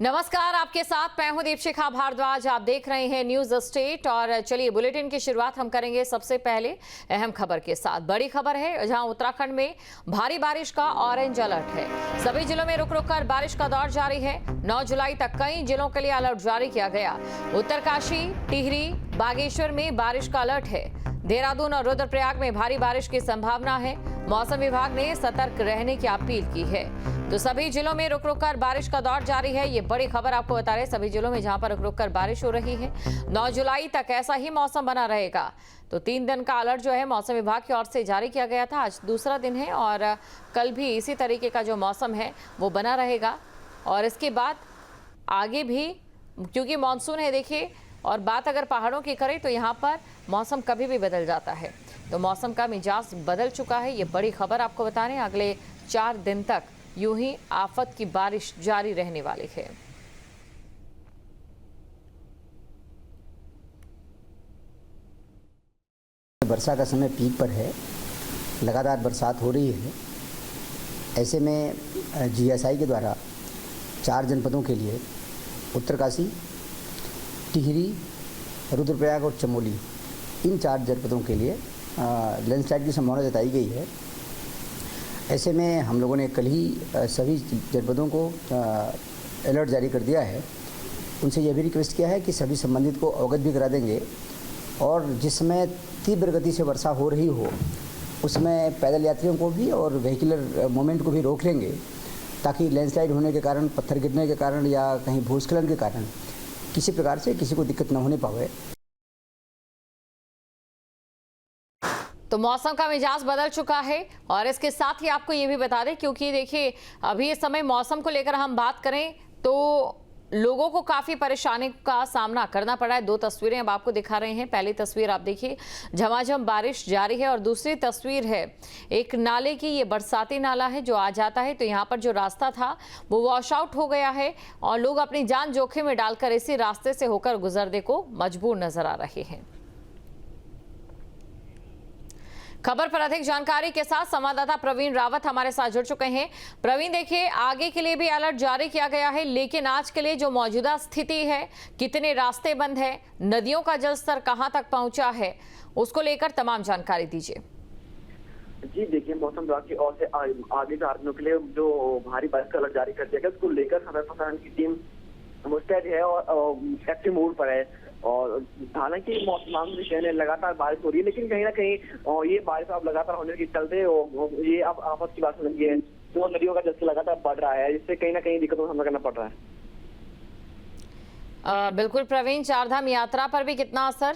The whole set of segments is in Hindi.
नमस्कार, आपके साथ मैं हूं दीपशिखा भारद्वाज। आप देख रहे हैं न्यूज स्टेट और चलिए बुलेटिन की शुरुआत हम करेंगे सबसे पहले अहम खबर के साथ। बड़ी खबर है जहां उत्तराखंड में भारी बारिश का ऑरेंज अलर्ट है। सभी जिलों में रुक रुक कर बारिश का दौर जारी है। 9 जुलाई तक कई जिलों के लिए अलर्ट जारी किया गया। उत्तरकाशी, टिहरी, बागेश्वर में बारिश का अलर्ट है। देहरादून और रुद्रप्रयाग में भारी बारिश की संभावना है। मौसम विभाग ने सतर्क रहने की अपील की है। तो सभी जिलों में रुक रुक कर बारिश का दौर जारी है। ये बड़ी खबर आपको बता रहे, सभी जिलों में जहां पर रुक रुक कर बारिश हो रही है। 9 जुलाई तक ऐसा ही मौसम बना रहेगा। तो 3 दिन का अलर्ट जो है मौसम विभाग की ओर से जारी किया गया था। आज दूसरा दिन है और कल भी इसी तरीके का जो मौसम है वो बना रहेगा। और इसके बाद आगे भी क्योंकि मानसून है देखिए, और बात अगर पहाड़ों की करें तो यहाँ पर मौसम कभी भी बदल जाता है। तो मौसम का मिजाज बदल चुका है। ये बड़ी खबर आपको बता रहे हैं। अगले 4 दिन तक यूं ही आफत की बारिश जारी रहने वाली है। वर्षा का समय पीक पर है, लगातार बरसात हो रही है। ऐसे में जीएसआई के द्वारा 4 जनपदों के लिए उत्तरकाशी, टिहरी, रुद्रप्रयाग और चमोली, इन 4 जनपदों के लिए लैंडस्लाइड की संभावना जताई गई है। ऐसे में हम लोगों ने कल ही सभी जनपदों को अलर्ट जारी कर दिया है। उनसे यह भी रिक्वेस्ट किया है कि सभी संबंधित को अवगत भी करा देंगे और जिस समय तीव्र गति से वर्षा हो रही हो उसमें पैदल यात्रियों को भी और व्हीकुलर मूवमेंट को भी रोक लेंगे, ताकि लैंडस्लाइड होने के कारण, पत्थर गिरने के कारण या कहीं भूस्खलन के कारण किसी प्रकार से किसी को दिक्कत न होने पावे। तो मौसम का मिजाज बदल चुका है और इसके साथ ही आपको ये भी बता दें, क्योंकि देखिए अभी इस समय मौसम को लेकर हम बात करें तो लोगों को काफी परेशानी का सामना करना पड़ा है। 2 तस्वीरें अब आपको दिखा रहे हैं। पहली तस्वीर आप देखिए, झमाझम बारिश जारी है और दूसरी तस्वीर है एक नाले की। ये बरसाती नाला है जो आ जाता है, तो यहाँ पर जो रास्ता था वो वॉश आउट हो गया है और लोग अपनी जान जोखिम में डालकर इसी रास्ते से होकर गुजरने को मजबूर नजर आ रहे हैं। खबर पर अधिक जानकारी के साथ संवाददाता प्रवीण रावत हमारे साथ जुड़ चुके हैं। प्रवीण, देखिए आगे के लिए भी अलर्ट जारी किया गया है, लेकिन आज के लिए जो मौजूदा स्थिति है, कितने रास्ते बंद है, नदियों का जलस्तर कहां तक पहुंचा है, उसको लेकर तमाम जानकारी दीजिए। जी देखिए, मौसम विभाग की ओर से आगे 4 दिनों के लिए जो भारी बारिश का अलर्ट जारी कर दिया गया, उसको लेकर सदर प्रशासन की टीम मुस्तैद है और एक्टिव मोड पर है। और हालांकि मौसम विषय लगातार बारिश हो रही है, लेकिन कहीं ना कहीं ये बारिश अब लगातार होने के चलते ये अब आफत की बात समझ गई है। तो नदियों का जलस्तर लगातार बढ़ रहा है, जिससे कहीं ना कहीं दिक्कतों का सामना करना पड़ रहा है। बिल्कुल प्रवीण, चारधाम यात्रा पर भी कितना असर?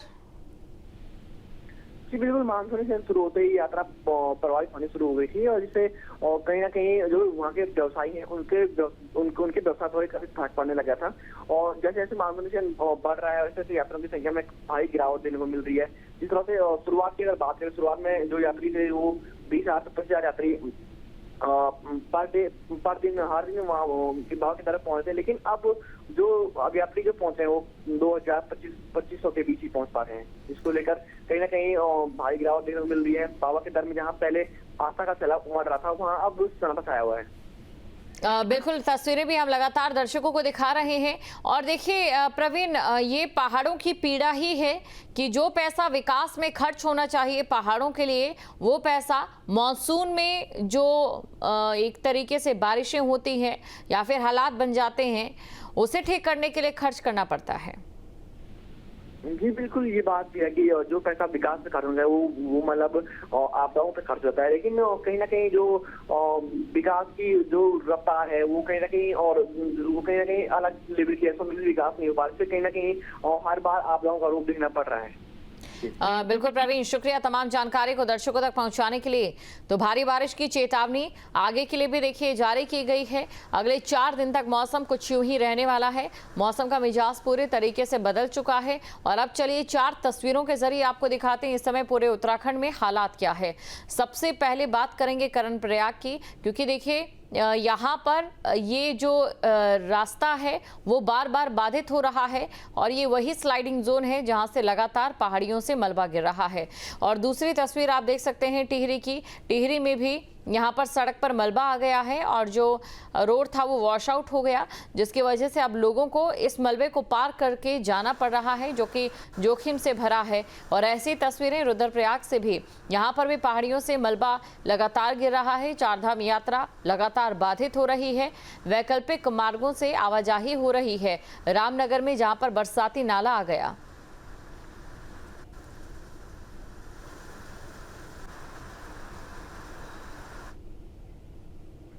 जी बिल्कुल, मानसून से शुरू होते ही यात्रा प्रभावित होनी शुरू हो गई थी और जिससे कहीं ना कहीं जो वहाँ के व्यवसायी हैं उनके व्यवसाय पर काफी फर्क पड़ने लगा था। और जैसे जैसे मानसून से बढ़ रहा है वैसे वैसे यात्रियों की संख्या में भारी गिरावट देखने को मिल रही है। जिस तरह से शुरुआत की अगर बात करें, शुरुआत में जो यात्री थे वो 20,000 से 25,000 यात्री पर दिन हर दिन वहाँ विभाग की तरफ पहुंचे, लेकिन अब यात्री जो पहुंचे हैं वो 2,000-2500 के बीच ही पहुंच पा रहे हैं। इसको लेकर कहीं ना कहीं भारी गिरावट देखने को मिल रही है। बाबा के दर में जहाँ पहले आस्था का सैलाब उमड़ रहा था, वहाँ अब सन्नाटा छाया हुआ है। बिल्कुल, तस्वीरें भी हम लगातार दर्शकों को दिखा रहे हैं। और देखिए प्रवीण, ये पहाड़ों की पीड़ा ही है कि जो पैसा विकास में खर्च होना चाहिए पहाड़ों के लिए, वो पैसा मॉनसून में जो एक तरीके से बारिशें होती हैं या फिर हालात बन जाते हैं, उसे ठीक करने के लिए खर्च करना पड़ता है। जी बिल्कुल, ये बात भी है कि जो पैसा विकास में खर्च होता है वो मतलब आपदाओं पे खर्च होता है, लेकिन कहीं ना कहीं जो विकास की जो रफ्तार है वो कहीं ना कहीं अलग लेवल की है। विकास नहीं हो पा रहा, कहीं ना कहीं हर बार आपदाओं का रूप देखना पड़ रहा है। बिल्कुल प्रवीण, शुक्रिया तमाम जानकारी को दर्शकों तक पहुंचाने के लिए। तो भारी बारिश की चेतावनी आगे के लिए भी देखिए जारी की गई है। अगले 4 दिन तक मौसम कुछ यूं ही रहने वाला है। मौसम का मिजाज पूरे तरीके से बदल चुका है और अब चलिए 4 तस्वीरों के जरिए आपको दिखाते हैं इस समय पूरे उत्तराखंड में हालात क्या है। सबसे पहले बात करेंगे कर्णप्रयाग की, क्योंकि देखिए यहाँ पर ये जो रास्ता है वो बार बार बाधित हो रहा है और ये वही स्लाइडिंग जोन है जहाँ से लगातार पहाड़ियों से मलबा गिर रहा है। और दूसरी तस्वीर आप देख सकते हैं टिहरी की। टिहरी में भी यहाँ पर सड़क पर मलबा आ गया है और जो रोड था वो वॉश आउट हो गया, जिसकी वजह से अब लोगों को इस मलबे को पार करके जाना पड़ रहा है, जो कि जोखिम से भरा है। और ऐसी तस्वीरें रुद्रप्रयाग से भी, यहाँ पर भी पहाड़ियों से मलबा लगातार गिर रहा है। चारधाम यात्रा लगातार बाधित हो रही है, वैकल्पिक मार्गों से आवाजाही हो रही है। रामनगर में जहाँ पर बरसाती नाला आ गया।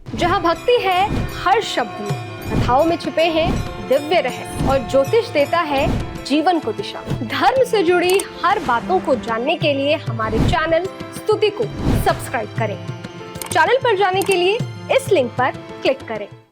जहाँ भक्ति है हर शब्द में, कथाओं में छुपे हैं दिव्य रहस्य और ज्योतिष देता है जीवन को दिशा। धर्म से जुड़ी हर बातों को जानने के लिए हमारे चैनल स्तुति को सब्सक्राइब करें। चैनल पर जाने के लिए इस लिंक पर क्लिक करें।